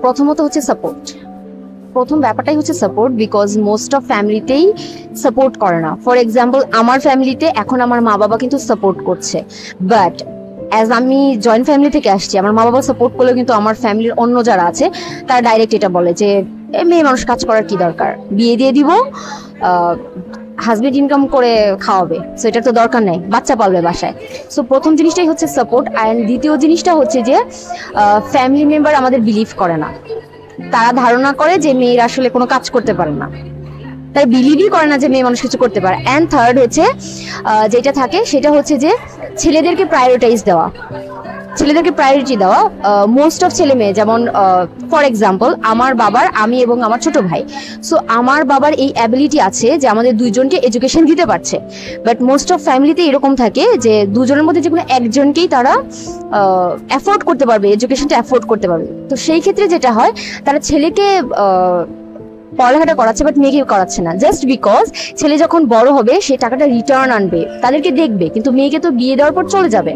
প্রথমত হচ্ছে সাপোর্ট। প্রথম ব্যাপারটাই হচ্ছে সাপোর্ট, বিকজ মোস্ট অফ ফ্যামিলিতেই সাপোর্ট করে না। ফর এক্সাম্পল আমার ফ্যামিলিতে এখন আমার মা বাবা কিন্তু সাপোর্ট করছে, বাট অ্যাজ আমি জয়েন্ট ফ্যামিলি থেকে আসছি, আমার মা বাবা সাপোর্ট করলেও কিন্তু আমার ফ্যামিলির অন্য যারা আছে তারা ডাইরেক্ট এটা বলে যে মেয়ে মানুষ কাজ করার কি দরকার, বিয়ে দিয়ে দিব, হাজবেন্ড ইনকাম করে খাওয়াবে, সো এটা তো দরকার নেই, বাচ্চা পালবে বাসায়। সো প্রথম জিনিসটাই হচ্ছে সাপোর্ট। অ্যান্ড দ্বিতীয় জিনিসটা হচ্ছে যে ফ্যামিলি মেম্বার আমাদের বিলিভ করে না, তারা ধারণা করে যে মেয়েরা আসলে কোনো কাজ করতে পারে না, তারা বিলিভই করে না যে মেয়ে মানুষ কিছু করতে পারে। অ্যান্ড থার্ড হচ্ছে যেটা থাকে সেটা হচ্ছে যে ছেলেদেরকে প্রায়োরিটাইজ দেওয়া, ছেলেদেরকে প্রায়োরিটি দেওয়া। মোস্ট অফ ছেলে মেয়ে, যেমন ফর এক্সাম্পল আমার বাবার, আমি এবং আমার ছোট ভাই, সো আমার বাবার এই অ্যাবিলিটি আছে যে আমাদের দুইজনকে এডুকেশন দিতে পারছে, বাট মোস্ট অফ ফ্যামিলিতে এরকম থাকে যে দুজনের মধ্যে যে কোনো একজনকেই তারা অ্যাফোর্ড করতে পারবে, এডুকেশনটা অ্যাফোর্ড করতে পারবে। তো সেই ক্ষেত্রে যেটা হয়, তারা ছেলেকে পড়ালেখাটা করাচ্ছে বাট মেয়েকে করাচ্ছে না, জাস্ট বিকজ ছেলে যখন বড় হবে সে টাকাটা রিটার্ন আনবে, তাদেরকে দেখবে, কিন্তু মেয়েকে তো বিয়ে দেওয়ার পর চলে যাবে।